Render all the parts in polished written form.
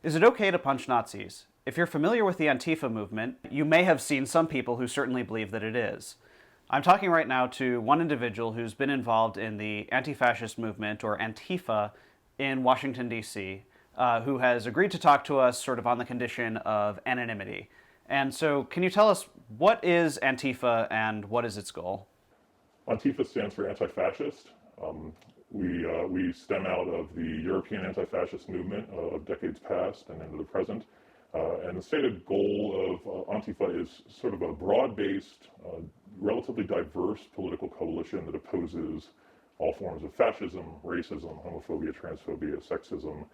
Is it okay to punch Nazis? If you're familiar with the Antifa movement, you may have seen some people who certainly believe that it is. I'm talking right now to one individual who's been involved in the anti-fascist movement, or Antifa, in Washington, D.C., who has agreed to talk to us sort of on the condition of anonymity. And so, can you tell us what is Antifa and what is its goal? Antifa stands for anti-fascist. We stem out of the European anti-fascist movement of decades past and into the present. And the stated goal of Antifa is sort of a broad-based, relatively diverse political coalition that opposes all forms of fascism, racism, homophobia, transphobia, sexism,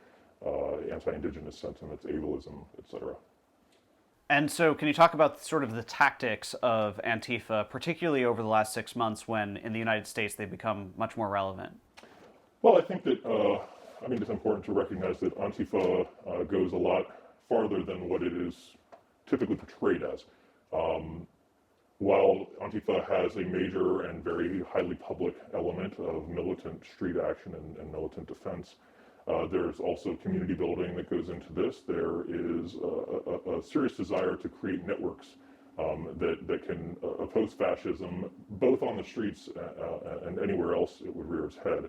anti-indigenous sentiments, ableism, etc. And so, can you talk about sort of the tactics of Antifa, particularly over the last 6 months when in the United States they've become much more relevant? Well, I think that it's important to recognize that Antifa goes a lot farther than what it is typically portrayed as. While Antifa has a major and very highly public element of militant street action and militant defense, there's also community building that goes into this. There is a serious desire to create networks that can oppose fascism, both on the streets and anywhere else it would rear its head.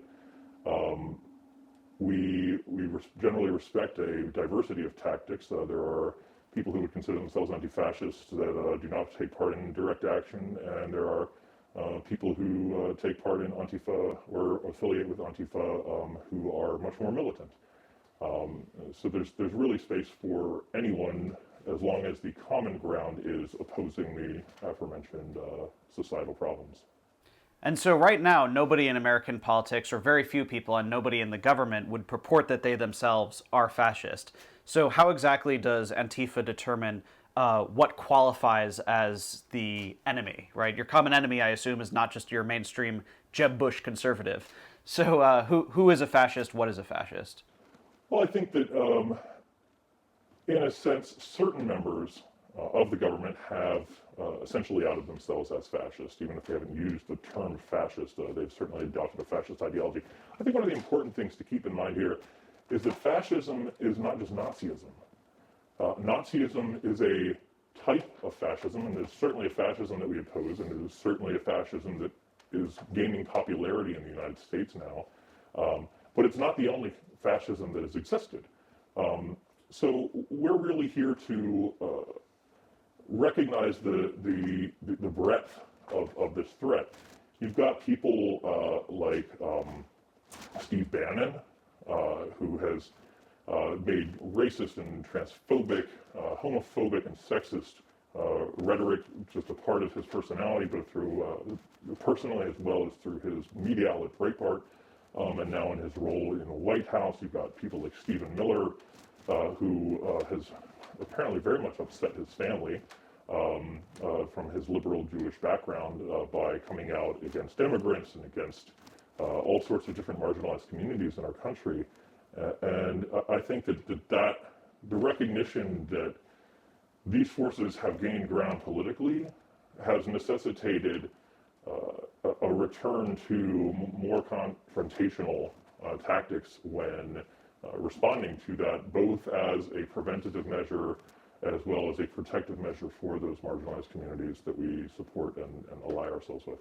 We generally respect a diversity of tactics. There are people who would consider themselves anti-fascists that do not take part in direct action, and there are people who take part in Antifa or affiliate with Antifa who are much more militant. So there's really space for anyone as long as the common ground is opposing the aforementioned societal problems. And so right now, nobody in American politics, or very few people, and nobody in the government would purport that they themselves are fascist. So how exactly does Antifa determine what qualifies as the enemy, right? Your common enemy, I assume, is not just your mainstream Jeb Bush conservative. So who is a fascist? What is a fascist? Well, I think that in a sense, certain members of the government have essentially outed themselves as fascist, even if they haven't used the term fascist. They've certainly adopted a fascist ideology. I think one of the important things to keep in mind here is that fascism is not just Nazism. Nazism is a type of fascism, and there's certainly a fascism that we oppose, and there's certainly a fascism that is gaining popularity in the United States now. But it's not the only fascism that has existed. So we're really here to recognize the breadth of this threat. You've got people like Steve Bannon, who has made racist and transphobic, homophobic and sexist rhetoric just a part of his personality, both through personally as well as through his media outlet Breitbart, and now in his role in the White House. You've got people like Stephen Miller, who has apparently very much upset his family from his liberal Jewish background by coming out against immigrants and against all sorts of different marginalized communities in our country. And I think that the recognition that these forces have gained ground politically has necessitated a return to more confrontational tactics when responding to that, both as a preventative measure as well as a protective measure for those marginalized communities that we support and ally ourselves with.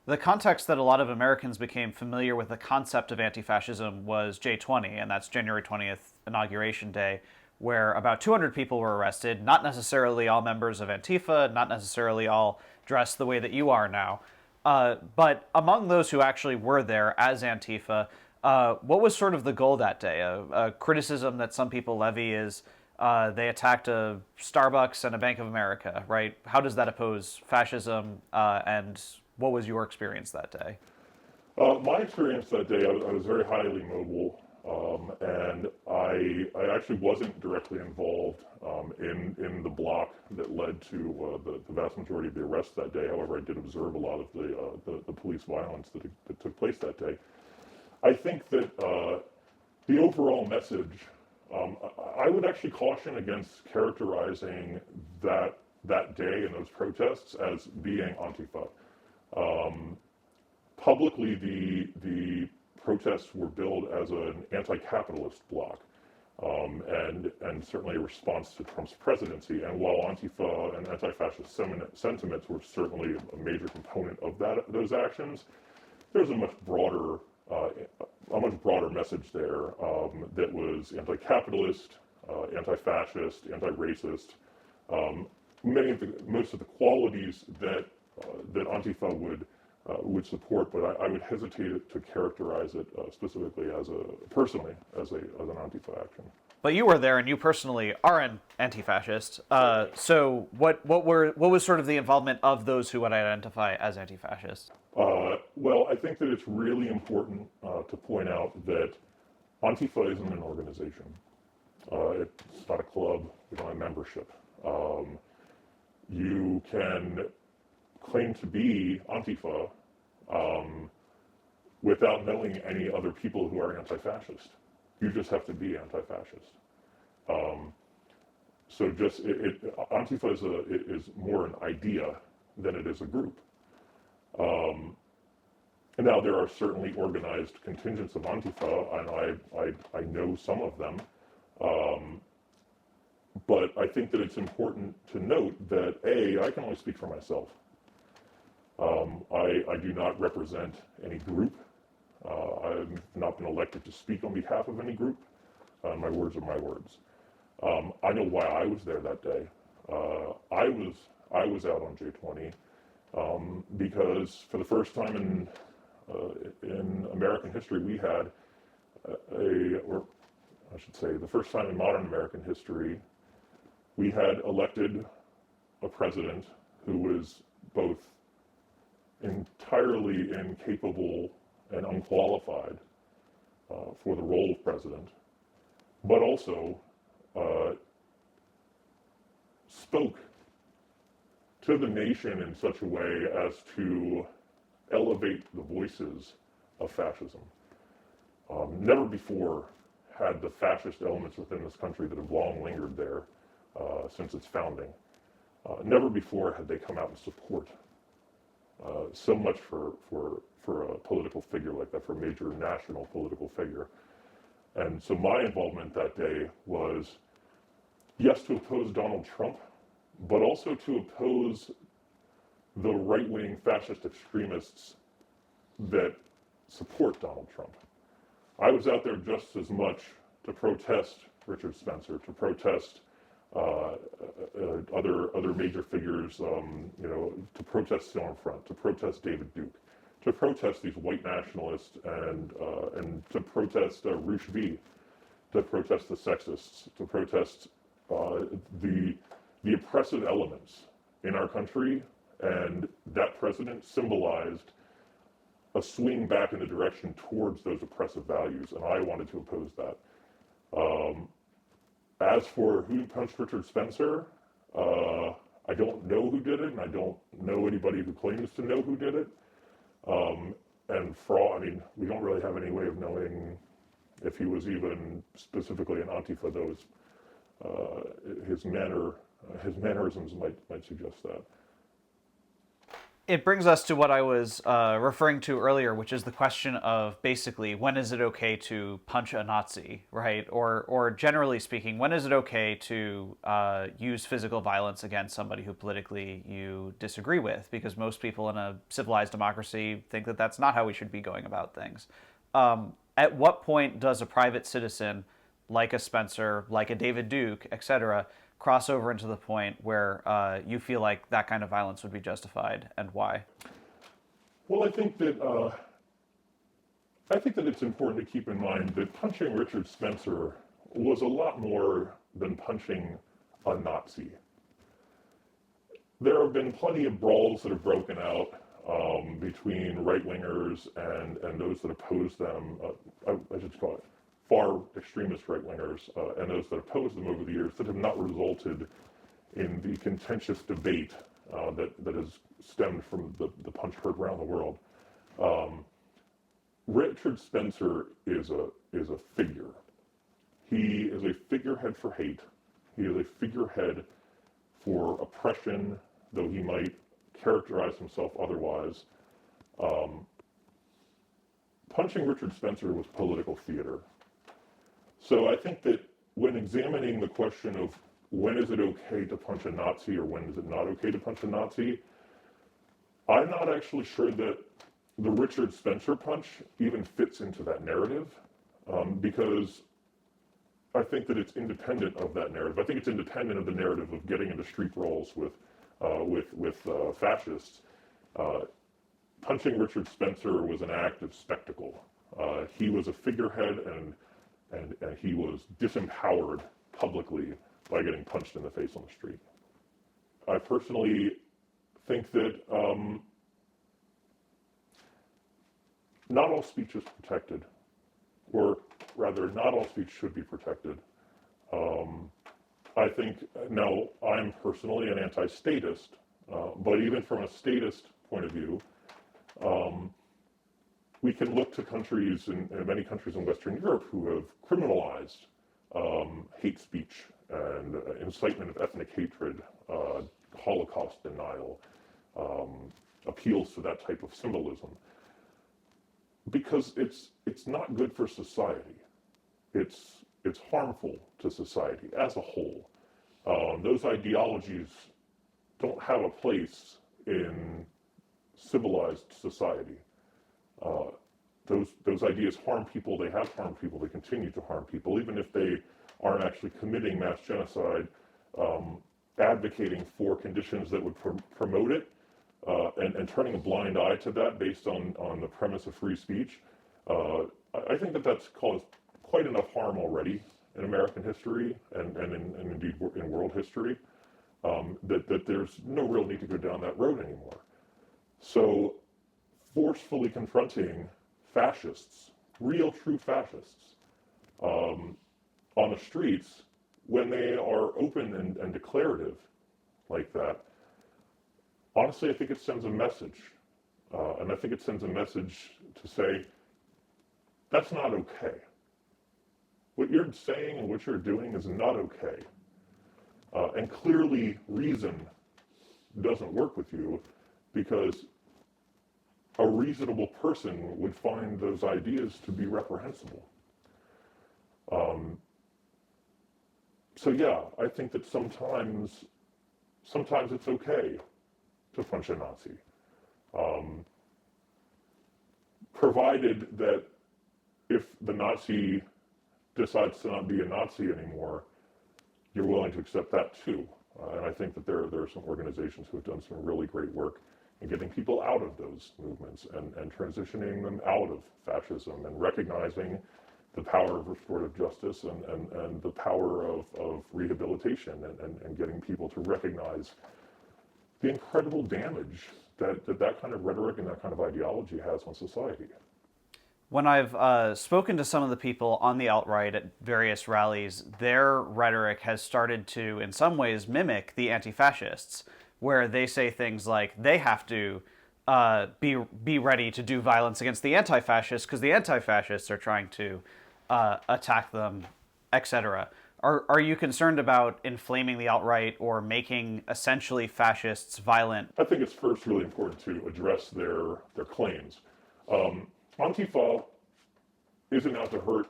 The context that a lot of Americans became familiar with the concept of anti-fascism was J20, and that's January 20th, Inauguration Day, where about 200 people were arrested, not necessarily all members of Antifa, not necessarily all dressed the way that you are now. But among those who actually were there as Antifa, what was sort of the goal that day? A criticism that some people levy is they attacked a Starbucks and a Bank of America, right? How does that oppose fascism, and what was your experience that day? My experience that day, I was very highly mobile, and I actually wasn't directly involved in the block that led to the vast majority of the arrests that day. However, I did observe a lot of the police violence that took place that day. I think that the overall message, I would actually caution against characterizing that day and those protests as being Antifa. Publicly, the protests were billed as an anti-capitalist bloc. and certainly a response to Trump's presidency. And while Antifa and anti-fascist sentiments were certainly a major component of those actions, there's a much broader message there that was anti-capitalist, anti-fascist, anti-racist. Most of the qualities that Antifa would support, but I would hesitate to characterize it specifically personally as an Antifa action. But you were there, and you personally are an anti-fascist. So what was sort of the involvement of those who would identify as anti-fascists? Well, I think that it's really important to point out that Antifa isn't an organization. It's not a club. We don't have membership. You can claim to be Antifa without knowing any other people who are anti-fascist. You just have to be anti-fascist. So Antifa is more an idea than it is a group. And now there are certainly organized contingents of Antifa, and I know some of them. But I think that it's important to note that I can only speak for myself. I do not represent any group. I've not been elected to speak on behalf of any group. My words are my words. I know why I was there that day. I was out on J20 because for the first time in American history, we had the first time in modern American history, we had elected a president who was both entirely incapable and unqualified for the role of president, but also spoke to the nation in such a way as to elevate the voices of fascism. Never before had the fascist elements within this country that have long lingered there since its founding, never before had they come out and support so much for a political figure like that, for a major national political figure. And so my involvement that day was, yes, to oppose Donald Trump, but also to oppose the right-wing fascist extremists that support Donald Trump. I was out there just as much to protest Richard Spencer, to protest other major figures, to protest Stormfront, to protest David Duke, to protest these white nationalists, and to protest Rouge V, to protest the sexists, to protest the oppressive elements in our country. And that president symbolized a swing back in the direction towards those oppressive values, and I wanted to oppose that. As for who punched Richard Spencer, I don't know who did it, and I don't know anybody who claims to know who did it. We don't really have any way of knowing if he was even specifically an Antifa, though his mannerisms might suggest that. It brings us to what I was referring to earlier, which is the question of basically when is it okay to punch a Nazi, right? Or generally speaking, when is it okay to use physical violence against somebody who politically you disagree with? Because most people in a civilized democracy think that that's not how we should be going about things. At what point does a private citizen, like a Spencer, like a David Duke, etc., cross over into the point where you feel like that kind of violence would be justified, and why? Well, I think that it's important to keep in mind that punching Richard Spencer was a lot more than punching a Nazi. There have been plenty of brawls that have broken out between right-wingers and those that oppose them. I should call it far extremist right-wingers and those that oppose them over the years that have not resulted in the contentious debate that has stemmed from the punch heard around the world. Richard Spencer is a figure. He is a figurehead for hate. He is a figurehead for oppression, though he might characterize himself otherwise. Punching Richard Spencer was political theater. So I think that when examining the question of when is it okay to punch a Nazi or when is it not okay to punch a Nazi, I'm not actually sure that the Richard Spencer punch even fits into that narrative, because I think that it's independent of that narrative. I think it's independent of the narrative of getting into street brawls with fascists. Punching Richard Spencer was an act of spectacle. He was a figurehead, and he was disempowered publicly by getting punched in the face on the street. I personally think that not all speech is protected, or rather, not all speech should be protected. I think, now, I'm personally an anti-statist, but even from a statist point of view, we can look to countries, in many countries in Western Europe, who have criminalized hate speech and incitement of ethnic hatred, Holocaust denial, appeals to that type of symbolism, because it's not good for society. It's harmful to society as a whole. Those ideologies don't have a place in civilized society. Those ideas harm people. They have harmed people. They continue to harm people, even if they aren't actually committing mass genocide. Advocating for conditions that would promote it, and turning a blind eye to that based on the premise of free speech. I think that's caused quite enough harm already in American history and indeed in world history, that there's no real need to go down that road anymore. So forcefully confronting fascists, real true fascists, on the streets when they are open and declarative like that, honestly, I think it sends a message. And I think it sends a message to say, that's not okay. What you're saying and what you're doing is not okay. And clearly reason doesn't work with you, because a reasonable person would find those ideas to be reprehensible. So yeah, I think that sometimes it's okay to punch a Nazi, provided that if the Nazi decides to not be a Nazi anymore, you're willing to accept that too. And I think that there are some organizations who have done some really great work in getting people out of those movements and transitioning them out of fascism and recognizing the power of restorative justice and the power of rehabilitation and getting people to recognize the incredible damage that kind of rhetoric and that kind of ideology has on society. When I've spoken to some of the people on the alt-right at various rallies, their rhetoric has started to, in some ways, mimic the anti-fascists, where they say things like they have to be ready to do violence against the anti-fascists because the anti-fascists are trying to attack them, etc. Are you concerned about inflaming the alt-right or making essentially fascists violent? I think it's first really important to address their claims. Antifa isn't out to hurt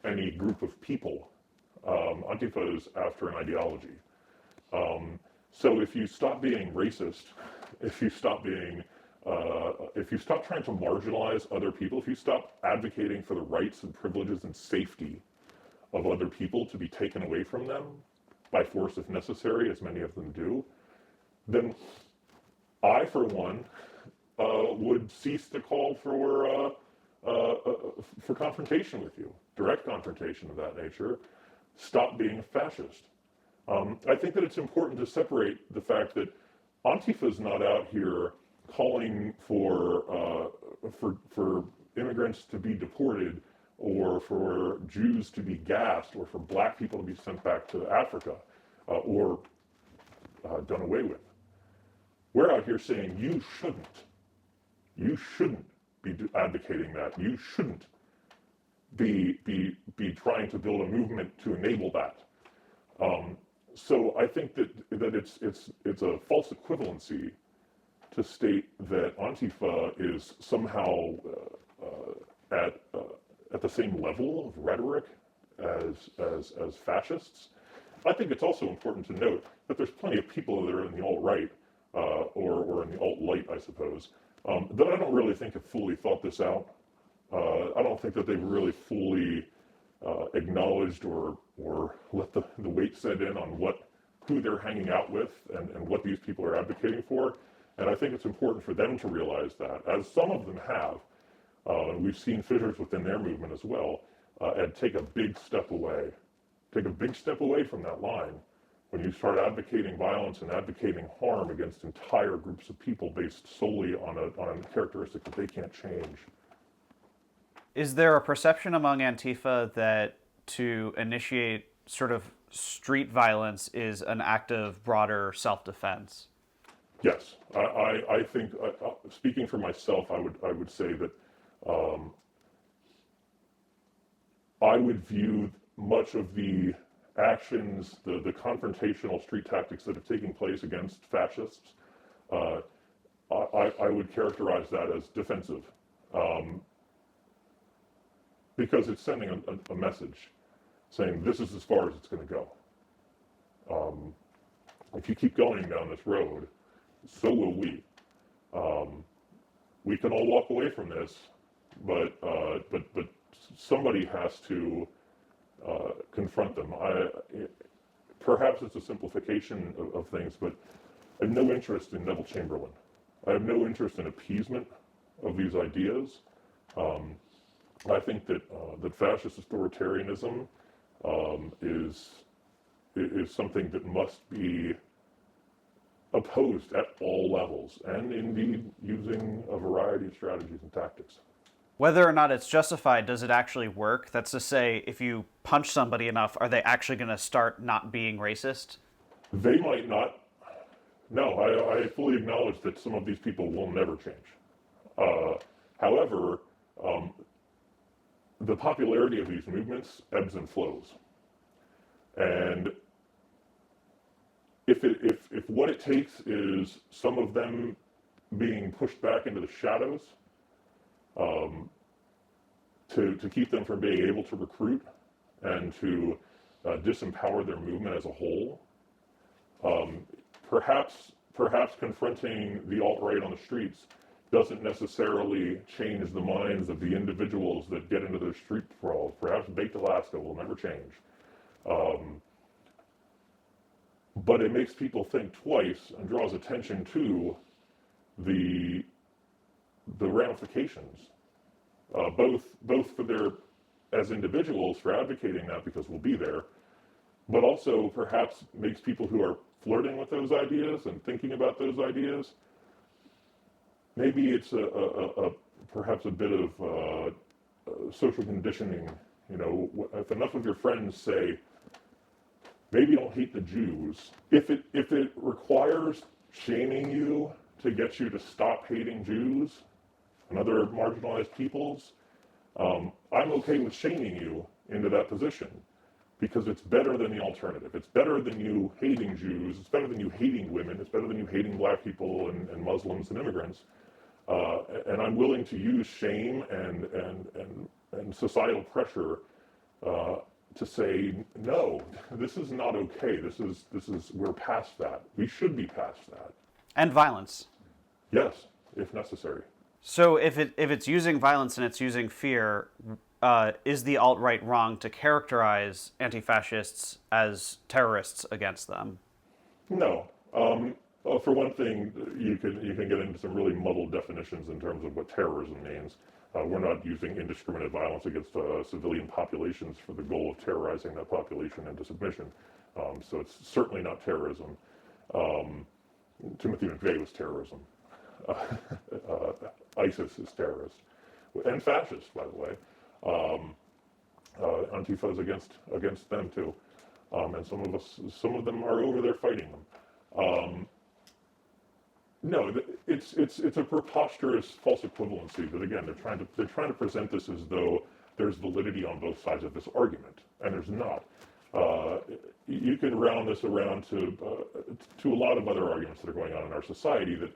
any group of people. Antifa is after an ideology. So if you stop being racist, if you stop trying to marginalize other people, if you stop advocating for the rights and privileges and safety of other people to be taken away from them by force if necessary, as many of them do, then I, for one, would cease to call for confrontation with you, direct confrontation of that nature. Stop being a fascist. I think that it's important to separate the fact that Antifa is not out here calling for immigrants to be deported, or for Jews to be gassed, or for black people to be sent back to Africa, or done away with. We're out here saying you shouldn't be advocating that. You shouldn't be trying to build a movement to enable that. So I think that it's a false equivalency to state that Antifa is somehow at the same level of rhetoric as fascists. I think it's also important to note that there's plenty of people that are in the alt-right, or in the alt-light, I suppose, that I don't really think have fully thought this out. I don't think that they've really fully acknowledged or let the weight set in on who they're hanging out with and what these people are advocating for. And I think it's important for them to realize that, as some of them have, and we've seen fissures within their movement as well, and take a big step away. Take a big step away from that line when you start advocating violence and advocating harm against entire groups of people based solely on a characteristic that they can't change. Is there a perception among Antifa that to initiate sort of street violence is an act of broader self-defense? Yes, I think, speaking for myself, I would say that I would view much of the actions, the confrontational street tactics that are taking place against fascists, I would characterize that as defensive, because it's sending a message saying this is as far as it's going to go. If you keep going down this road, so will we. We can all walk away from this, but somebody has to confront them. Perhaps it's a simplification of things, but I have no interest in Neville Chamberlain. I have no interest in appeasement of these ideas. I think that fascist authoritarianism is something that must be opposed at all levels, and indeed using a variety of strategies and tactics. Whether or not it's justified, does it actually work? That's to say, if you punch somebody enough, are they actually going to start not being racist? They might not. No, I fully acknowledge that some of these people will never change. However, the popularity of these movements ebbs and flows. And if what it takes is some of them being pushed back into the shadows, to keep them from being able to recruit and to disempower their movement as a whole, perhaps confronting the alt-right on the streets doesn't necessarily change the minds of the individuals that get into those street brawls. Perhaps Baked Alaska will never change. But it makes people think twice and draws attention to the ramifications, both for their, as individuals, for advocating that because we'll be there, but also perhaps makes people who are flirting with those ideas and thinking about those ideas, maybe it's perhaps a bit of social conditioning. You know, if enough of your friends say, maybe don't hate the Jews, if it requires shaming you to get you to stop hating Jews and other marginalized peoples, I'm okay with shaming you into that position because it's better than the alternative. It's better than you hating Jews. It's better than you hating women. It's better than you hating black people and Muslims and immigrants. And I'm willing to use shame and societal pressure to say, no, this is not okay. This is we're past that. We should be past that. And violence. Yes, if necessary. So if it's using violence and it's using fear, is the alt-right wrong to characterize anti-fascists as terrorists against them? No. For one thing, you can get into some really muddled definitions in terms of what terrorism means. We're not using indiscriminate violence against civilian populations for the goal of terrorizing that population into submission. So it's certainly not terrorism. Timothy McVeigh was terrorism. ISIS is terrorist. And fascist, by the way. Antifa is against them too. And some of them are over there fighting them. No, it's a preposterous false equivalency that, again, they're trying to present this as though there's validity on both sides of this argument, and there's not. You can round this around to a lot of other arguments that are going on in our society that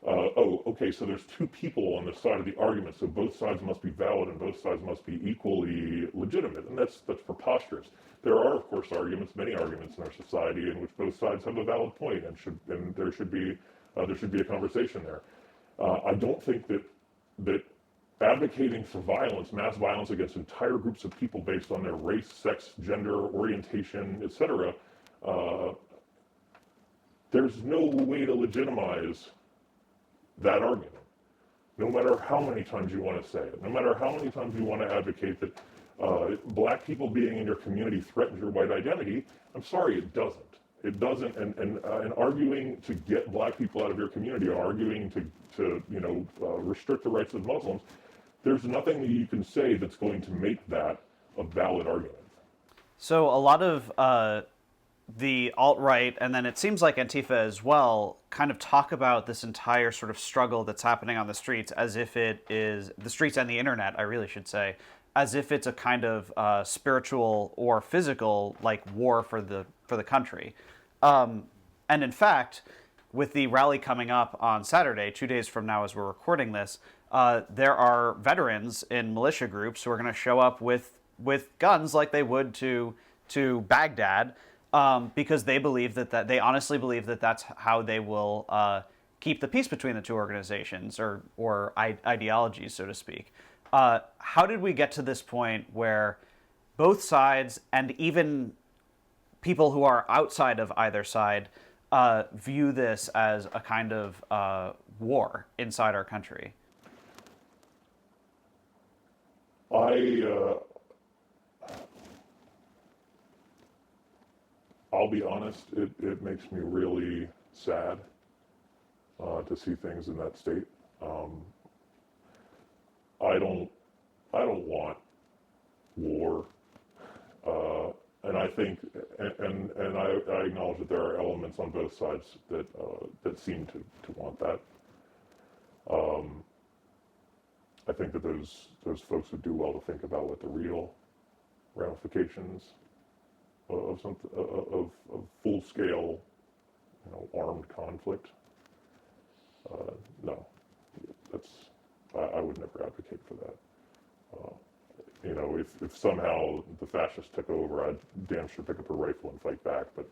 oh, okay, so there's two people on the side of the argument, so both sides must be valid and both sides must be equally legitimate, and that's preposterous. There are, of course, arguments, many arguments in our society in which both sides have a valid point, and there should be a conversation there. I don't think that advocating for violence, mass violence against entire groups of people based on their race, sex, gender, orientation, etc., there's no way to legitimize that argument. No matter how many times you want to say it, no matter how many times you want to advocate that black people being in your community threatens your white identity, I'm sorry, it doesn't. It doesn't, and arguing to get black people out of your community, or arguing to restrict the rights of Muslims, there's nothing that you can say that's going to make that a valid argument. So a lot of the alt-right, and then it seems like Antifa as well, kind of talk about this entire sort of struggle that's happening on the streets as if it is, the streets and the internet, I really should say, as if it's a kind of spiritual or physical, like, war for the country. And in fact, with the rally coming up on Saturday, 2 days from now as we're recording this, there are veterans in militia groups who are going to show up with guns like they would to Baghdad, because they believe that they honestly believe that that's how they will keep the peace between the two organizations or ideologies, so to speak. How did we get to this point where both sides, and even people who are outside of either side, view this as a kind of war inside our country? I'll be honest, it makes me really sad to see things in that state. I don't want war, and I think, and I acknowledge that there are elements on both sides that seem to want that. I think that those folks would do well to think about what the real ramifications of full scale, armed conflict. No, I would never advocate for that. If somehow the fascists took over, I'd damn sure pick up a rifle and fight back. But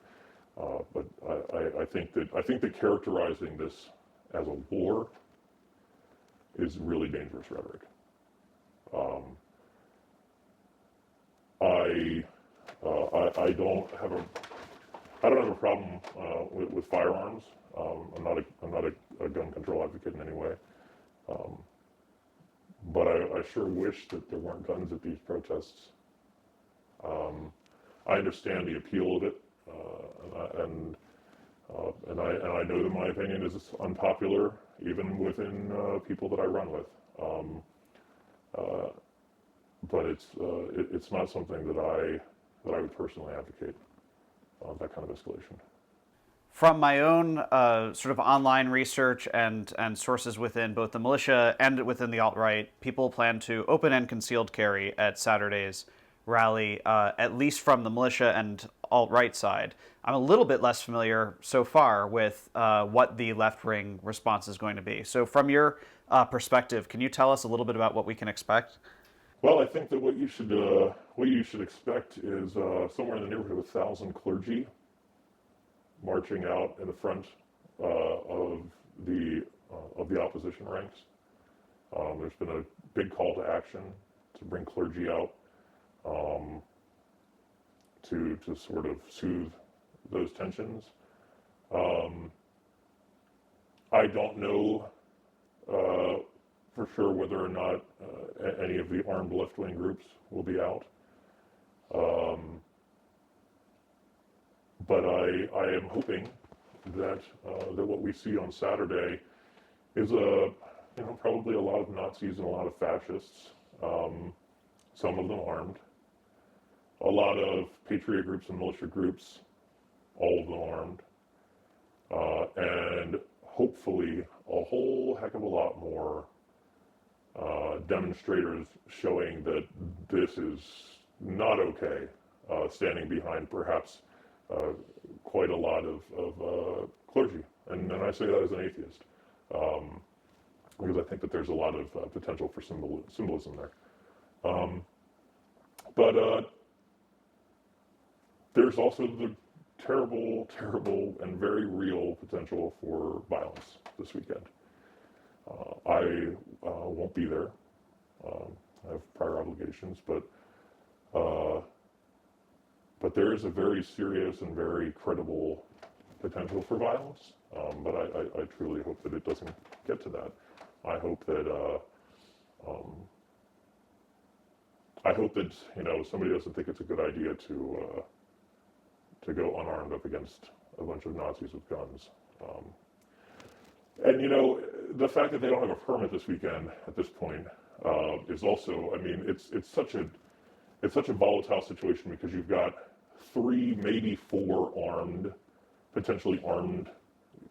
I think that characterizing this as a war is really dangerous rhetoric. I don't have a problem with firearms. I'm not a gun control advocate in any way. But I sure wish that there weren't guns at these protests. I understand the appeal of it, and I know that my opinion is unpopular even within people that I run with. But it's not something that I would personally advocate, that kind of escalation. From my own sort of online research and sources within both the militia and within the alt-right, people plan to open and concealed carry at Saturday's rally, at least from the militia and alt-right side. I'm a little bit less familiar so far with what the left-wing response is going to be. So from your perspective, can you tell us a little bit about what we can expect? Well, I think that what you should expect is somewhere in the neighborhood of 1,000 clergy marching out in the front of the opposition ranks. There's been a big call to action to bring clergy out to sort of soothe those tensions. I don't know for sure whether or not any of the armed left-wing groups will be out. But I am hoping that what we see on Saturday is probably a lot of Nazis and a lot of fascists, some of them armed, a lot of patriot groups and militia groups, all of them armed, and hopefully a whole heck of a lot more demonstrators showing that this is not okay, standing behind perhaps quite a lot of clergy. And I say that as an atheist. because I think that there's a lot of potential for symbolism there. But there's also the terrible, terrible, and very real potential for violence this weekend. I won't be there. I have prior obligations, but there is a very serious and very credible potential for violence. But I truly hope that it doesn't get to that. I hope that somebody doesn't think it's a good idea to go unarmed up against a bunch of Nazis with guns. And the fact that they don't have a permit this weekend at this point is also, I mean, it's such a volatile situation because you've got 3, maybe 4 potentially armed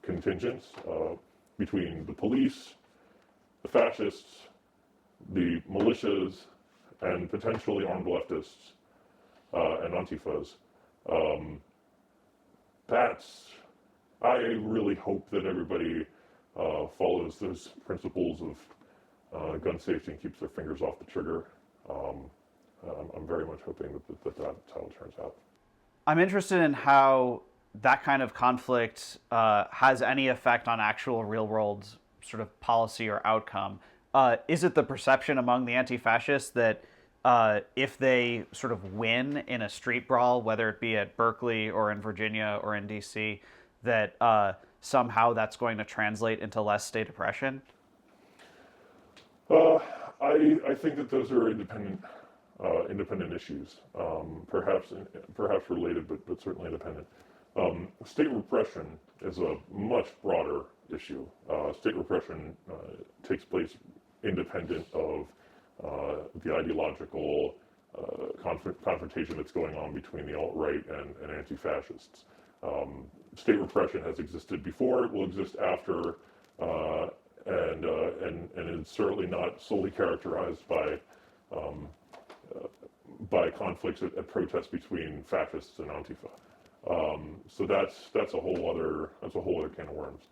contingents between the police, the fascists, the militias, and potentially armed leftists and Antifas. I really hope that everybody follows those principles of gun safety and keeps their fingers off the trigger. I'm very much hoping that's how it turns out. I'm interested in how that kind of conflict has any effect on actual real-world sort of policy or outcome. Is it the perception among the anti-fascists that if they sort of win in a street brawl, whether it be at Berkeley or in Virginia or in D.C., that somehow that's going to translate into less state oppression? I think that those are independent issues, perhaps related, but certainly independent. State repression is a much broader issue. State repression takes place independent of the ideological confrontation that's going on between the alt-right and anti-fascists. State repression has existed before, it will exist after, and it's certainly not solely characterized by conflicts at protests between fascists and Antifa. So that's a whole other can of worms.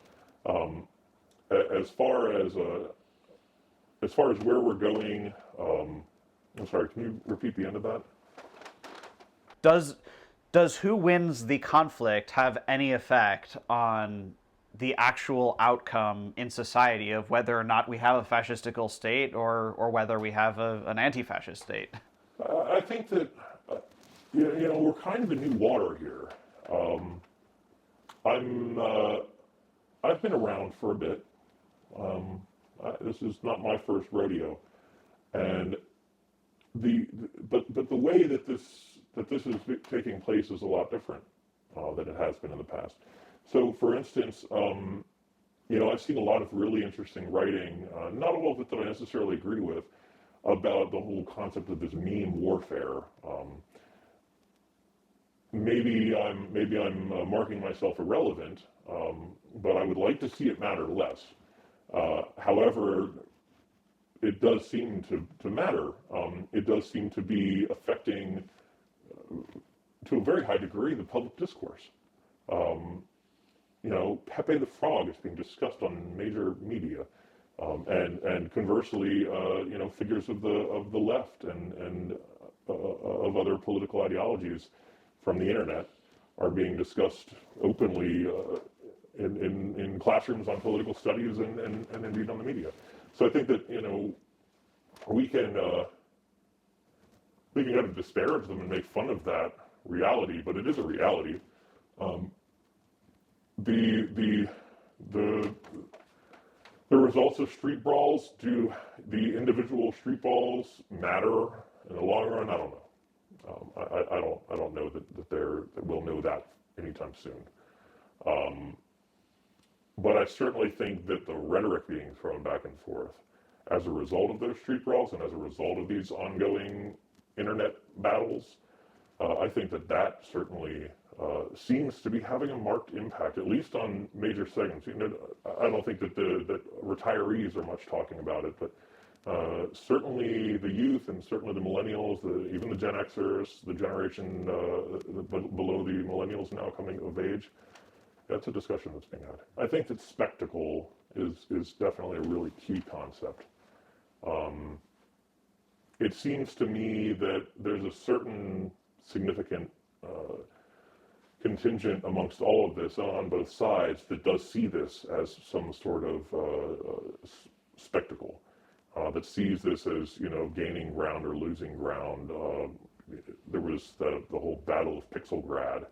As far as where we're going, I'm sorry, can you repeat the end of that? Does who wins the conflict have any effect on the actual outcome in society of whether or not we have a fascistical state or whether we have an anti-fascist state? I think that we're kind of in new water here. I've been around for a bit. This is not my first rodeo, and but the way that this is taking place is a lot different than it has been in the past. So, for instance, I've seen a lot of really interesting writing, not all of it that I necessarily agree with, about the whole concept of this meme warfare. Maybe I'm marking myself irrelevant, but I would like to see it matter less. However, it does seem to matter. It does seem to be affecting, to a very high degree, the public discourse. Pepe the Frog is being discussed on major media, and conversely, figures of the left and of other political ideologies from the internet are being discussed openly in classrooms on political studies and indeed on the media. So I think that we can kind of disparage them and make fun of that reality, but it is a reality. The results of street brawls, do the individual street brawls matter in the long run? I don't know. I don't know that we'll know that anytime soon. But I certainly think that the rhetoric being thrown back and forth as a result of those street brawls and as a result of these ongoing internet battles, I think that certainly seems to be having a marked impact, at least on major segments. I don't think that retirees are much talking about it, but certainly the youth and certainly the millennials, even the Gen Xers, the generation below the millennials now coming of age, that's a discussion that's being had. I think that spectacle is definitely a really key concept. It seems to me that there's a certain significant contingent amongst all of this on both sides that does see this as some sort of spectacle, that sees this as, gaining ground or losing ground. There was the whole Battle of Pixelgrad.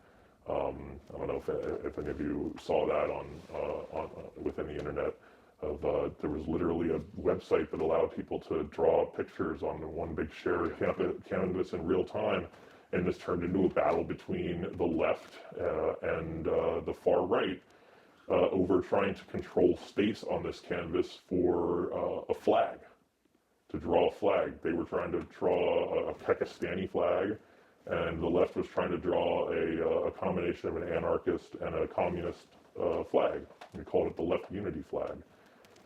I don't know if any of you saw that on within the internet. There was literally a website that allowed people to draw pictures on one big shared canvas in real time, and this turned into a battle between the left and the far right over trying to control space on this canvas for a flag, to draw a flag. They were trying to draw a Pakistani flag, and the left was trying to draw a combination of an anarchist and a communist flag. We called it the left unity flag.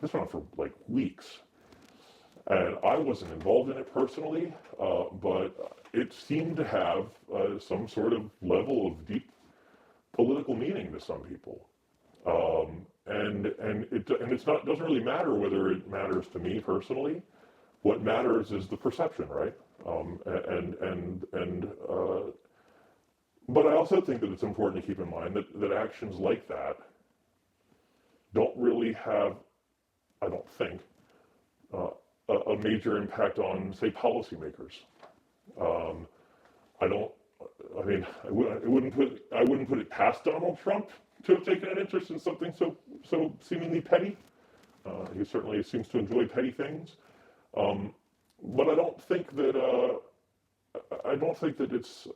This went on for like weeks. And I wasn't involved in it personally, but it seemed to have some sort of level of deep political meaning to some people. And it's not, doesn't really matter whether it matters to me personally. What matters is the perception, right? But I also think that it's important to keep in mind that actions like that don't really have, I don't think, a major impact on, say, policymakers. I wouldn't put it past Donald Trump to have taken an interest in something so seemingly petty. He certainly seems to enjoy petty things, but I don't think that it's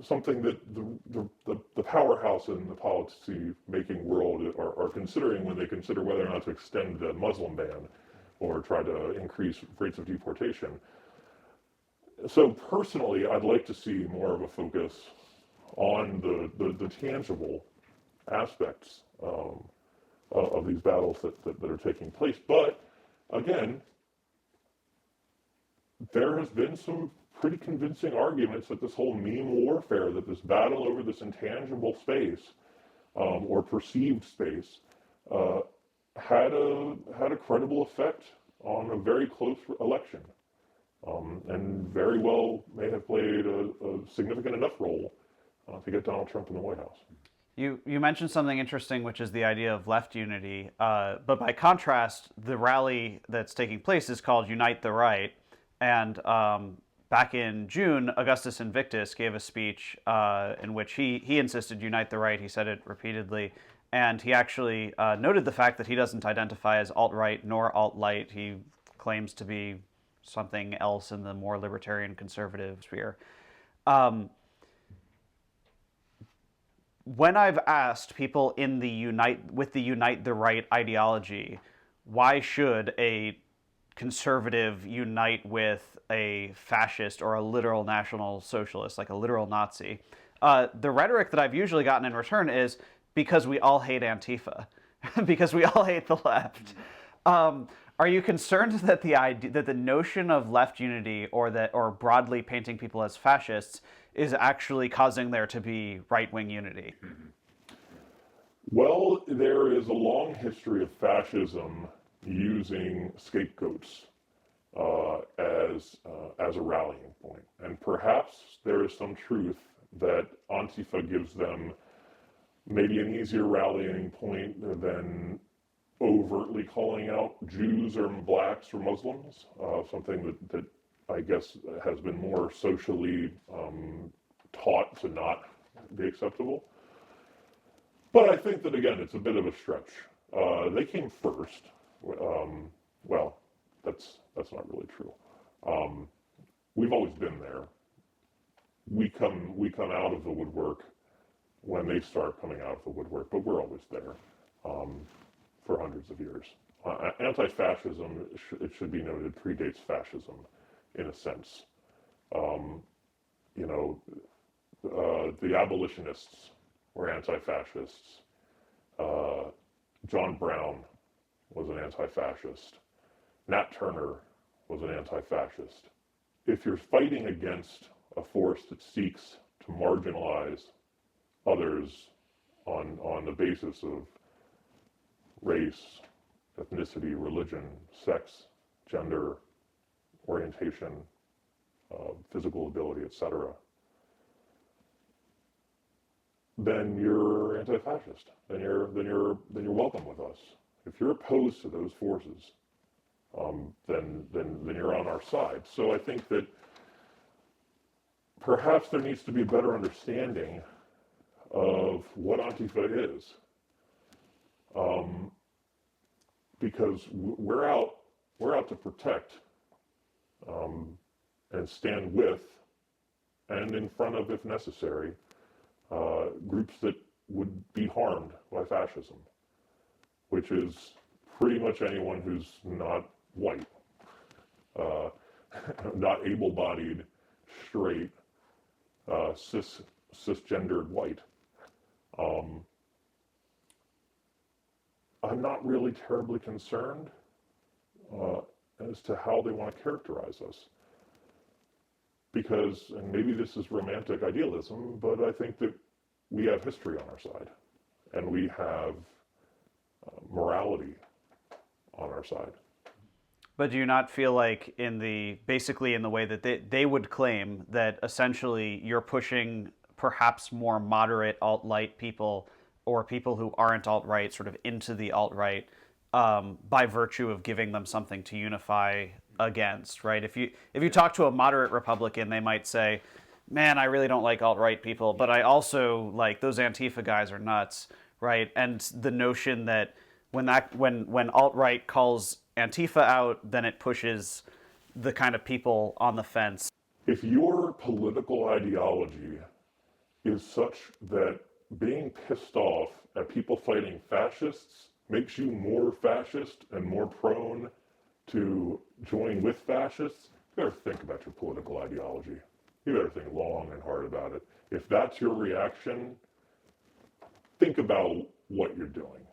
something that the powerhouse in the policy-making world are considering when they consider whether or not to extend the Muslim ban or try to increase rates of deportation. So personally, I'd like to see more of a focus on the tangible aspects of these battles that are taking place. But again, there has been some pretty convincing arguments that this whole meme warfare, that this battle over this intangible space or perceived space had a credible effect on a very close election, and very well may have played a significant enough role to get Donald Trump in the White House. You mentioned something interesting, which is the idea of left unity. But by contrast, the rally that's taking place is called Unite the Right. And back in June, Augustus Invictus gave a speech in which he insisted unite the right. He said it repeatedly. And he actually noted the fact that he doesn't identify as alt-right nor alt-light. He claims to be something else in the more libertarian conservative sphere. When I've asked people in the Unite the Right ideology, why should a conservative unite with a fascist or a literal National Socialist, like a literal Nazi, the rhetoric that I've usually gotten in return is because we all hate Antifa, because we all hate the left. Are you concerned that the notion of left unity or broadly painting people as fascists is actually causing there to be right-wing unity? Well, there is a long history of fascism using scapegoats as a rallying point, and perhaps there is some truth that Antifa gives them maybe an easier rallying point than overtly calling out Jews or blacks or Muslims, something that I guess has been more socially taught to not be acceptable. But I think that, again, it's a bit of a stretch. They came first. Well, that's not really true. We've always been there. We come out of the woodwork when they start coming out of the woodwork, but we're always there for hundreds of years. Anti-fascism, it should be noted, predates fascism in a sense. The abolitionists were anti-fascists. John Brown was an anti-fascist. Nat Turner was an anti-fascist. If you're fighting against a force that seeks to marginalize others on the basis of race, ethnicity, religion, sex, gender, orientation, physical ability, etc., then you're anti-fascist. Then you're welcome with us. If you're opposed to those forces, then you're on our side. So I think that perhaps there needs to be a better understanding of what Antifa is, because we're out to protect and stand with and in front of, if necessary, groups that would be harmed by fascism, which is pretty much anyone who's not white, not able-bodied, straight, cisgendered white. I'm not really terribly concerned as to how they want to characterize us. Because, and maybe this is romantic idealism, but I think that we have history on our side, and we have morality on our side. But do you not feel like basically in the way that they would claim that essentially you're pushing perhaps more moderate alt-right people or people who aren't alt-right sort of into the alt-right by virtue of giving them something to unify against, right? If you talk to a moderate Republican, they might say, man, I really don't like alt-right people, but I also like those Antifa guys are nuts, right? And the notion that when alt-right calls Antifa out, then it pushes the kind of people on the fence. If your political ideology is such that being pissed off at people fighting fascists makes you more fascist and more prone to join with fascists, you better think about your political ideology. You better think long and hard about it. If that's your reaction, think about what you're doing.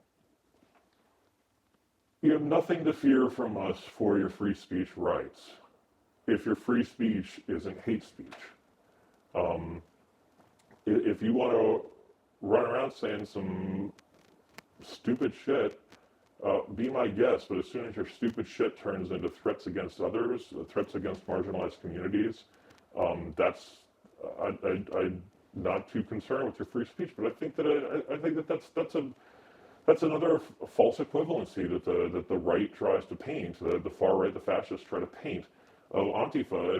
You have nothing to fear from us for your free speech rights if your free speech isn't hate speech. If you want to run around saying some stupid shit, be my guest, but as soon as your stupid shit turns into threats against others, threats against marginalized communities, I'm not too concerned with your free speech. But I think that that's another false equivalency that the right tries to paint, the far right, the fascists try to paint of Antifa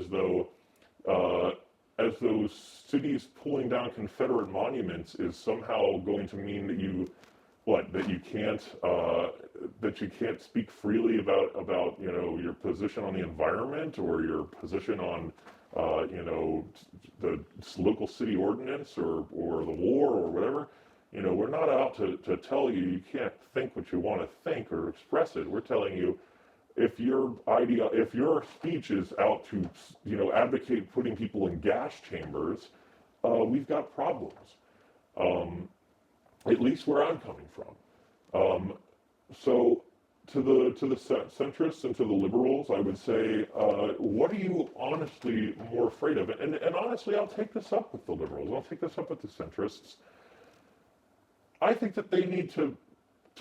as though cities pulling down Confederate monuments is somehow going to mean that you can't speak freely about your position on the environment or your position on the local city ordinance or the war or whatever. We're not out to tell you can't think what you want to think or express it. We're telling you if your speech is out to advocate putting people in gas chambers, we've got problems. At least where I'm coming from. So to the centrists and to the liberals, I would say, what are you honestly more afraid of? And honestly, I'll take this up with the liberals. I'll take this up with the centrists. I think that they need to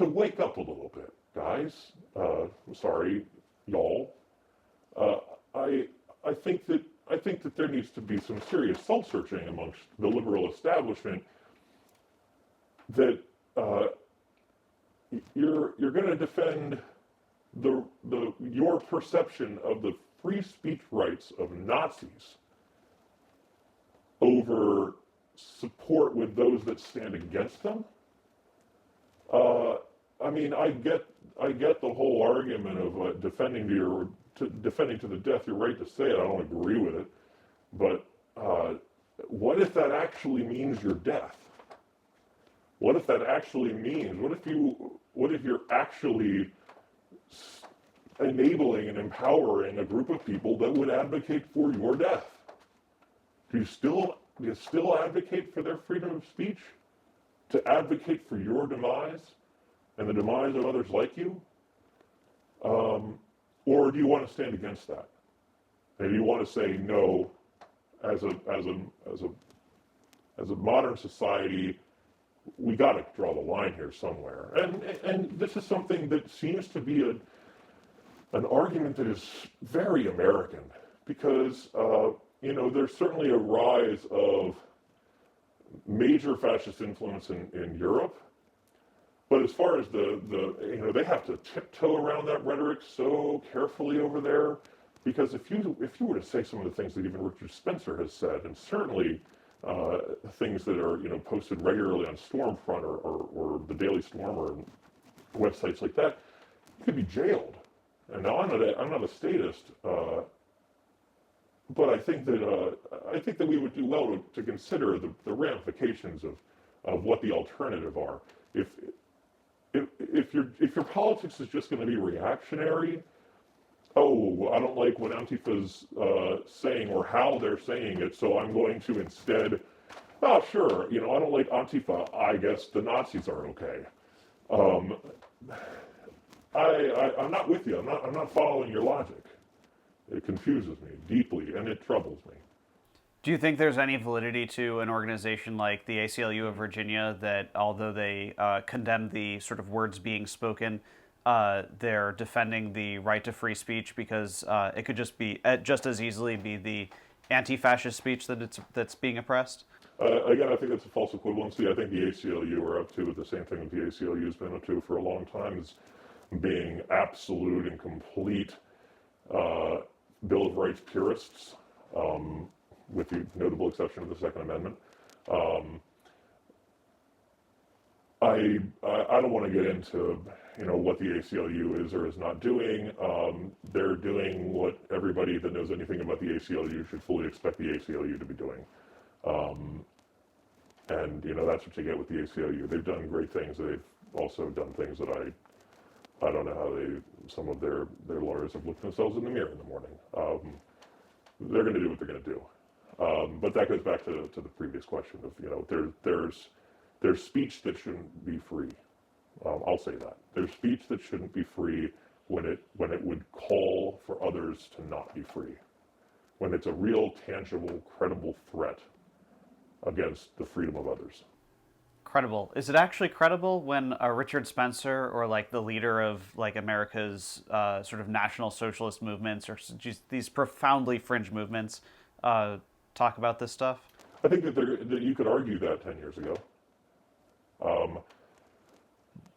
wake up a little bit, guys. Sorry, y'all. I think that there needs to be some serious soul searching amongst the liberal establishment. That you're going to defend your perception of the free speech rights of Nazis over support with those that stand against them. I get the whole argument of defending to the death your right to say it. I don't agree with it, but what if that actually means your death? What if that actually means? What if you're actually enabling and empowering a group of people that would advocate for your death? Do you still advocate for their freedom of speech? To advocate for your demise and the demise of others like you? Or do you want to stand against that? And do you want to say no? As a modern society, we got to draw the line here somewhere. And this is something that seems to be an argument that is very American, because there's certainly a rise of major fascist influence in Europe. But as far as they have to tiptoe around that rhetoric so carefully over there, because if you were to say some of the things that even Richard Spencer has said, and certainly things that are posted regularly on Stormfront or the Daily Stormer and websites like that, you could be jailed. And now I'm not a statist, but I think that we would do well to consider the ramifications of what the alternative are. If your politics is just going to be reactionary, oh, I don't like what Antifa's saying or how they're saying it, so I'm going to instead, oh, sure, I don't like Antifa, I guess the Nazis are okay. I'm not with you. I'm not following your logic. It confuses me deeply, and it troubles me. Do you think there's any validity to an organization like the ACLU of Virginia that, although they condemn the sort of words being spoken, they're defending the right to free speech because it could just as easily be the anti-fascist speech that's being oppressed? Again, I think it's a false equivalency. I think the ACLU are up to the same thing that the ACLU has been up to for a long time, is being absolute and complete Bill of Rights purists, with the notable exception of the Second Amendment. I don't want to get into what the ACLU is or is not doing. They're doing what everybody that knows anything about the ACLU should fully expect the ACLU to be doing. And that's what you get with the ACLU. They've done great things. They've also done things that I don't know how some of their lawyers have looked themselves in the mirror in the morning. They're going to do what they're going to do. But that goes back to the previous question of, there's speech that shouldn't be free. I'll say that. There's speech that shouldn't be free when it would call for others to not be free. When it's a real, tangible, credible threat against the freedom of others. Credible. Is it actually credible when Richard Spencer or like the leader of like America's sort of national socialist movements or just these profoundly fringe movements talk about this stuff? I think that you could argue that 10 years ago.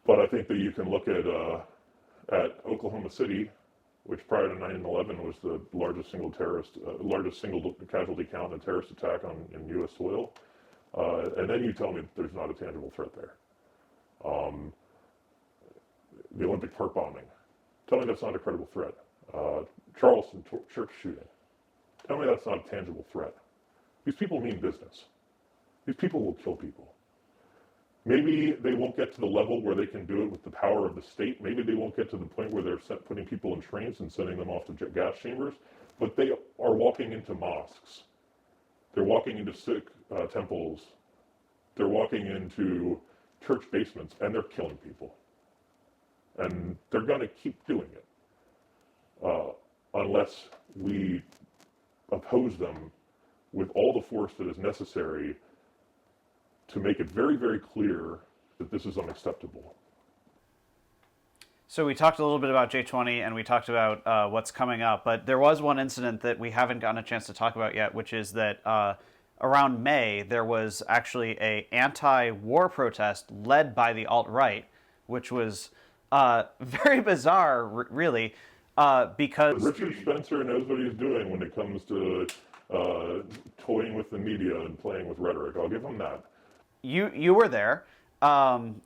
But I think that you can look at Oklahoma City, which prior to 9/11 was the largest single casualty count in a terrorist attack in U.S. soil. And then you tell me that there's not a tangible threat there. The Olympic Park bombing. Tell me that's not a credible threat. Charleston church shooting. Tell me that's not a tangible threat. These people mean business. These people will kill people. Maybe they won't get to the level where they can do it with the power of the state. Maybe they won't get to the point where they're putting people in trains and sending them off to gas chambers. But they are walking into mosques. They're walking into Sikh temples. They're walking into church basements, and they're killing people. And they're going to keep doing it unless we oppose them with all the force that is necessary to make it very, very clear that this is unacceptable. So we talked a little bit about J20 and we talked about what's coming up, but there was one incident that we haven't gotten a chance to talk about yet, which is that around May there was actually a anti-war protest led by the alt-right, which was very bizarre, really, because Richard Spencer knows what he's doing when it comes to toying with the media and playing with rhetoric. I'll give him that. You were there, and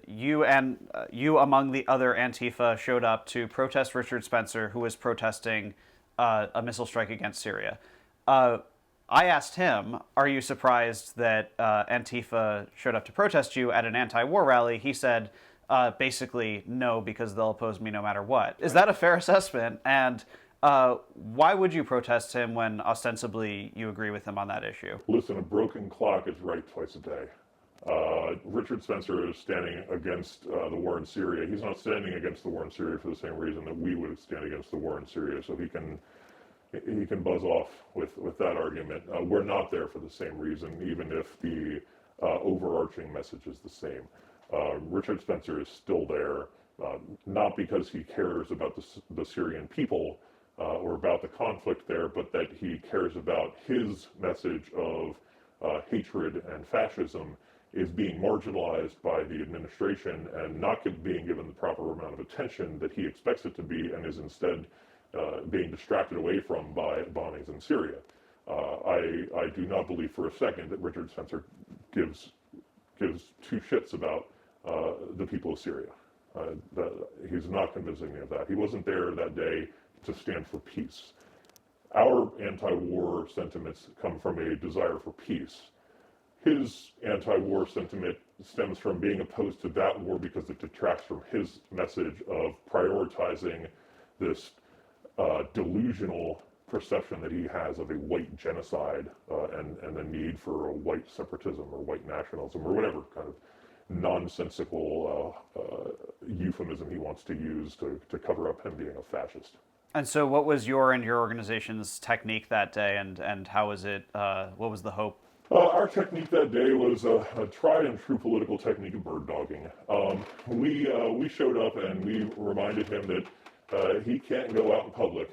you among the other Antifa showed up to protest Richard Spencer, who was protesting a missile strike against Syria. I asked him, "Are you surprised that Antifa showed up to protest you at an anti-war rally?" He said, basically, no, because they'll oppose me no matter what. Is that a fair assessment? And why would you protest him when ostensibly you agree with him on that issue? Listen, a broken clock is right twice a day. Richard Spencer is standing against the war in Syria. He's not standing against the war in Syria for the same reason that we would stand against the war in Syria. So he can buzz off with that argument. We're not there for the same reason, even if the overarching message is the same. Richard Spencer is still there, not because he cares about the Syrian people or about the conflict there, but that he cares about his message of hatred and fascism is being marginalized by the administration and not being given the proper amount of attention that he expects it to be, and is instead being distracted away from by bombings in Syria. I do not believe for a second that Richard Spencer gives two shits about the people of Syria. He's not convincing me of that. He wasn't there that day to stand for peace. Our anti-war sentiments come from a desire for peace. His anti-war sentiment stems from being opposed to that war because it detracts from his message of prioritizing this delusional perception that he has of a white genocide and the need for a white separatism or white nationalism or whatever kind of nonsensical euphemism he wants to use to cover up him being a fascist. And so what was your and your organization's technique that day, and how was it, what was the hope? Our technique that day was a tried and true political technique of bird dogging. We showed up and we reminded him that he can't go out in public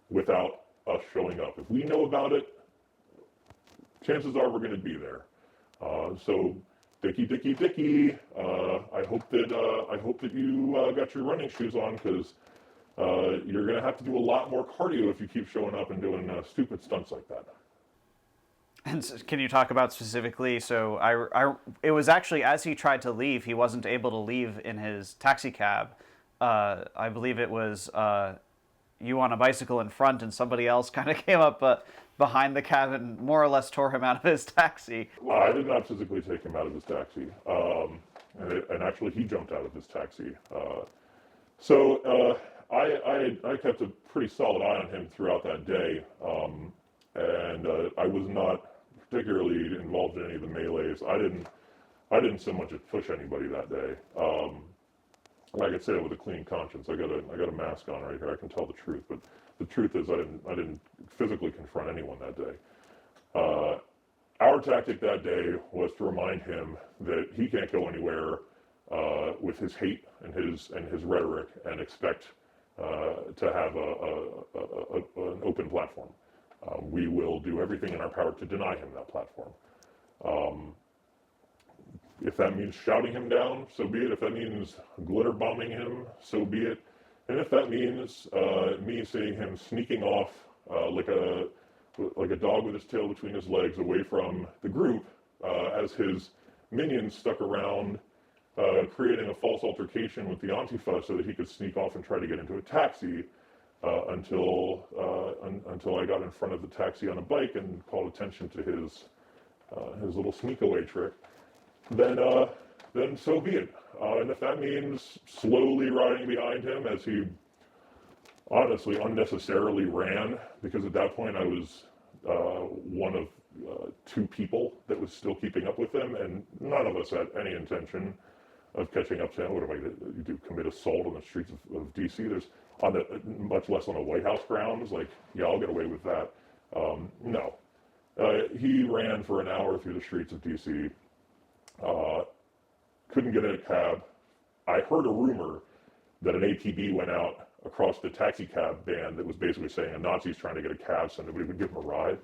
without us showing up. If we know about it, chances are we're going to be there. So, Dickie, I hope that you got your running shoes on, because you're going to have to do a lot more cardio if you keep showing up and doing stupid stunts like that. And so can you talk about specifically, so it was actually as he tried to leave, he wasn't able to leave in his taxi cab. I believe it was you on a bicycle in front, and somebody else kind of came up behind the cab and more or less tore him out of his taxi. Well, I did not physically take him out of his taxi, and actually he jumped out of his taxi. So I kept a pretty solid eye on him throughout that day, and I was not particularly involved in any of the melees. I didn't so much as push anybody that day. I could say it with a clean conscience. I got a mask on right here. I can tell the truth, but the truth is I didn't physically confront anyone that day. Our tactic that day was to remind him that he can't go anywhere with his hate and his rhetoric and expect to have an open platform. We will do everything in our power to deny him that platform. If that means shouting him down, so be it. If that means glitter bombing him, so be it. And if that means me seeing him sneaking off like a dog with his tail between his legs away from the group as his minions stuck around creating a false altercation with the Antifa so that he could sneak off and try to get into a taxi until I got in front of the taxi on a bike and called attention to his little sneak away trick, then so be it. And if that means slowly riding behind him as he honestly unnecessarily ran, because at that point I was one of two people that was still keeping up with him, and none of us had any intention of catching up to him. What am I going to do? Commit assault on the streets of D.C.? There's much less on the White House grounds. Like, yeah, I'll get away with that. No. He ran for an hour through the streets of D.C., couldn't get in a cab. I heard a rumor that an APB went out across the taxi cab band that was basically saying a Nazi's trying to get a cab so nobody would give him a ride.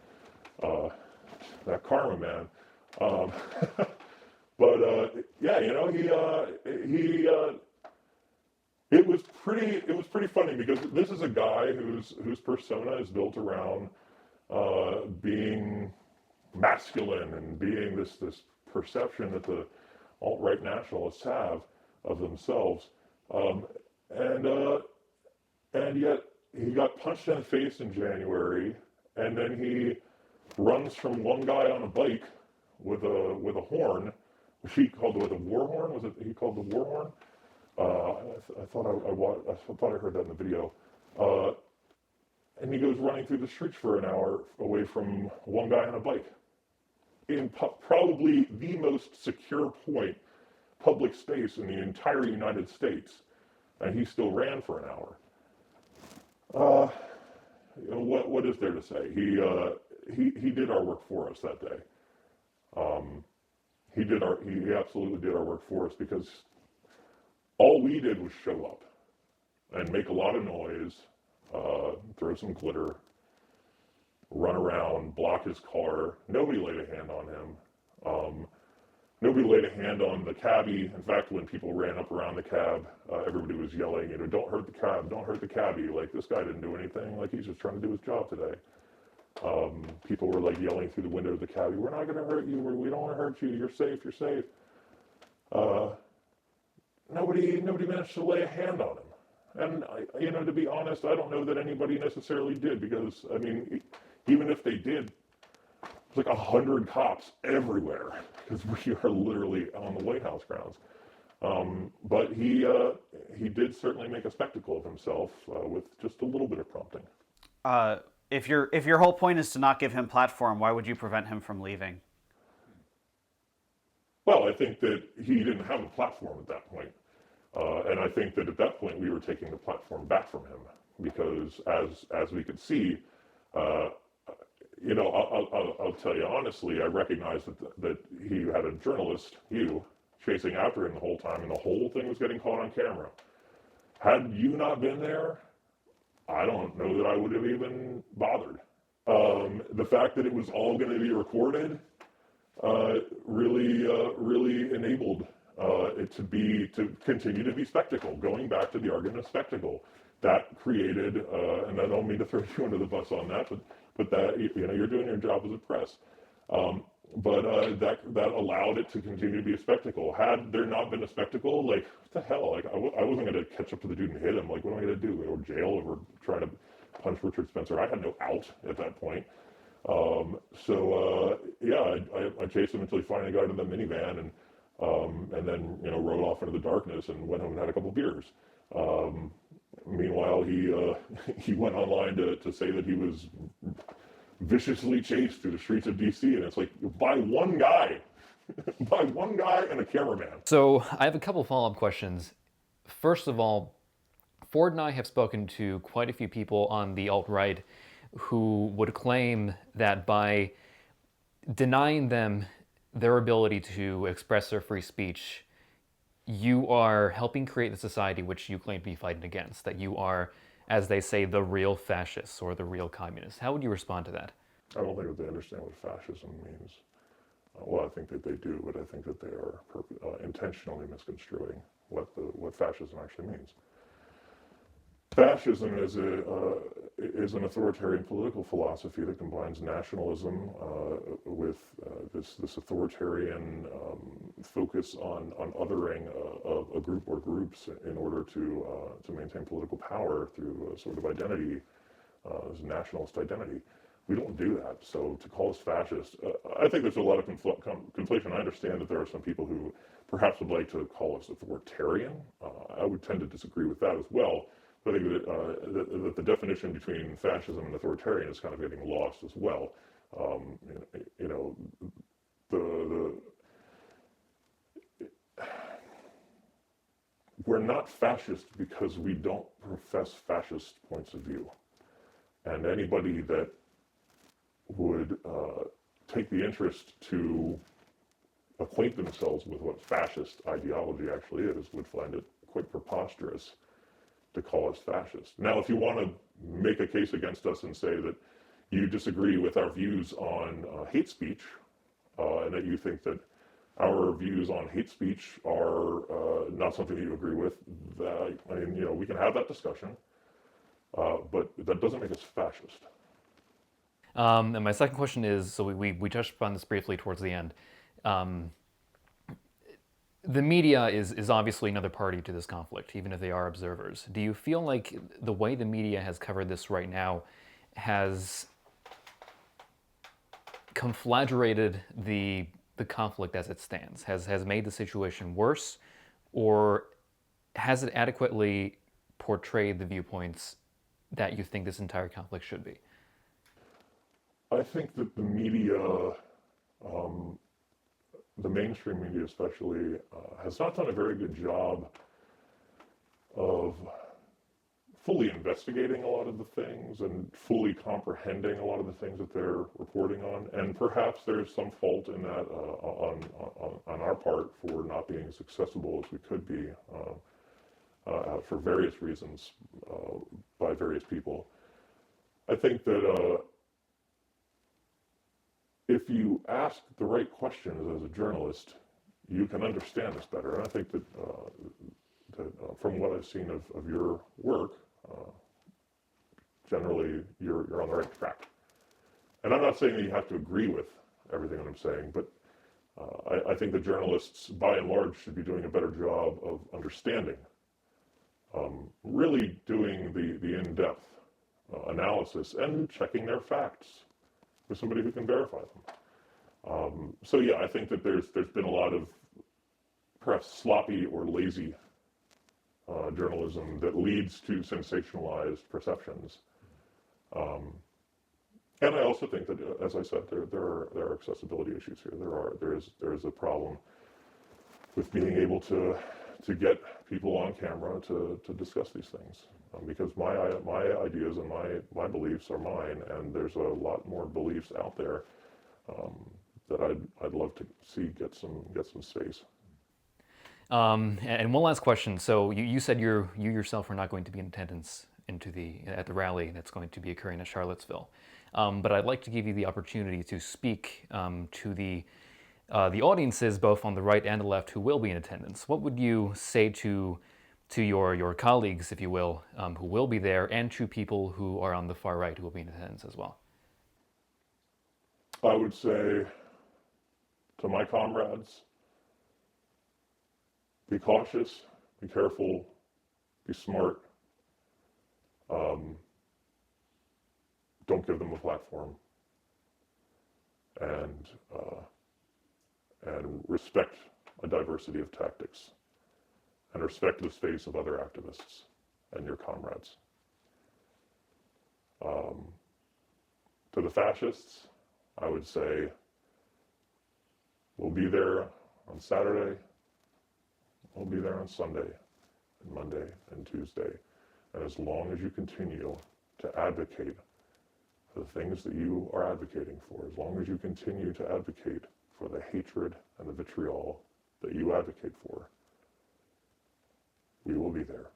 That karma, man. But yeah, you know, it was pretty funny, because this is a guy whose persona is built around being masculine and being this perception that the alt-right nationalists have of themselves, and yet he got punched in the face in January, and then he runs from one guy on a bike with a horn, which he called the war horn. Was it he called the war horn? I thought I heard that in the video. And he goes running through the streets for an hour away from one guy on a bike in probably the most secure public space in the entire United States, and he still ran for an hour. You know, what is there to say? He did our work for us that day. he absolutely did our work for us, because all we did was show up and make a lot of noise, throw some glitter, run around, block his car. Nobody laid a hand on him. Nobody laid a hand on the cabbie. In fact, when people ran up around the cab, everybody was yelling, don't hurt the cab, don't hurt the cabbie. Like, this guy didn't do anything. Like, he's just trying to do his job today. People were like yelling through the window of the cabbie, "We're not going to hurt you. We don't want to hurt you. You're safe. You're safe." Nobody managed to lay a hand on him. And to be honest, I don't know that anybody necessarily did, because I mean, even if they did, there's like 100 cops everywhere, because we are literally on the White House grounds. But he did certainly make a spectacle of himself, with just a little bit of prompting. If your whole point is to not give him platform, why would you prevent him from leaving? Well, I think that he didn't have a platform at that point. And I think that at that point we were taking the platform back from him, because as we could see, I'll tell you honestly, I recognized that he had a journalist, you, chasing after him the whole time, and the whole thing was getting caught on camera. Had you not been there, I don't know that I would have even bothered. The fact that it was all going to be recorded really enabled it to continue to be spectacle. Going back to the argument of spectacle, that created, and I don't mean to throw you under the bus on that, but that you're doing your job as a press. But that allowed it to continue to be a spectacle. Had there not been a spectacle, like, what the hell? Like, I wasn't going to catch up to the dude and hit him. Like, what am I going to do? Go to jail over trying to punch Richard Spencer? I had no out at that point. I chased him until he finally got into the minivan, and then rode off into the darkness and went home and had a couple beers. Meanwhile, he went online to say that he was viciously chased through the streets of DC, and it's like, by one guy and a cameraman. So I have a couple follow-up questions. First of all, Ford and I have spoken to quite a few people on the alt-right who would claim that by denying them their ability to express their free speech, you are helping create the society which you claim to be fighting against, that you are, as they say, the real fascists or the real communists. How would you respond to that? I don't think that they understand what fascism means. Well, I think that they do, but I think that they are intentionally misconstruing what fascism actually means. Fascism is an authoritarian political philosophy that combines nationalism with this authoritarian focus on othering a group or groups in order to maintain political power through a sort of identity, nationalist identity. We don't do that. So to call us fascist, I think there's a lot of conflation. I understand that there are some people who perhaps would like to call us authoritarian. I would tend to disagree with that as well. I think that the definition between fascism and authoritarian is kind of getting lost as well. We're not fascist because we don't profess fascist points of view. And anybody that would take the interest to acquaint themselves with what fascist ideology actually is would find it quite preposterous to call us fascist. Now, if you want to make a case against us and say that you disagree with our views on hate speech, and that you think that our views on hate speech are not something that you agree with, we can have that discussion, but that doesn't make us fascist. And my second question is, so we touched upon this briefly towards the end. The media is obviously another party to this conflict, even if they are observers. Do you feel like the way the media has covered this right now has conflagrated the conflict as it stands, has made the situation worse, or has it adequately portrayed the viewpoints that you think this entire conflict should be? I think that the media, the mainstream media especially, has not done a very good job of fully investigating a lot of the things and fully comprehending a lot of the things that they're reporting on. And perhaps there's some fault in that on our part for not being as accessible as we could be for various reasons by various people. I think that if you ask the right questions as a journalist, you can understand this better. And I think that, from what I've seen of your work, generally you're on the right track. And I'm not saying that you have to agree with everything that I'm saying, but I think that journalists, by and large, should be doing a better job of understanding, really doing the in-depth analysis and checking their facts with somebody who can verify them. So yeah, I think that there's been a lot of perhaps sloppy or lazy journalism that leads to sensationalized perceptions. And I also think that, as I said, there are accessibility issues here. There is a problem with being able to get people on camera to discuss these things, because my ideas and my beliefs are mine, and there's a lot more beliefs out there that I'd love to see get some space. And one last question. So you said you yourself are not going to be in attendance at the rally that's going to be occurring at Charlottesville. But I'd like to give you the opportunity to speak to the audiences, both on the right and the left, who will be in attendance. What would you say to your colleagues, if you will, who will be there, and to people who are on the far right who will be in attendance as well? I would say to my comrades, be cautious, be careful, be smart. Don't give them a platform, and respect a diversity of tactics, and respect the space of other activists and your comrades. To the fascists, I would say, we'll be there on Saturday, we'll be there on Sunday, and Monday, and Tuesday. And as long as you continue to advocate for the things that you are advocating for, as long as you continue to advocate for the hatred and the vitriol that you advocate for, we will be there.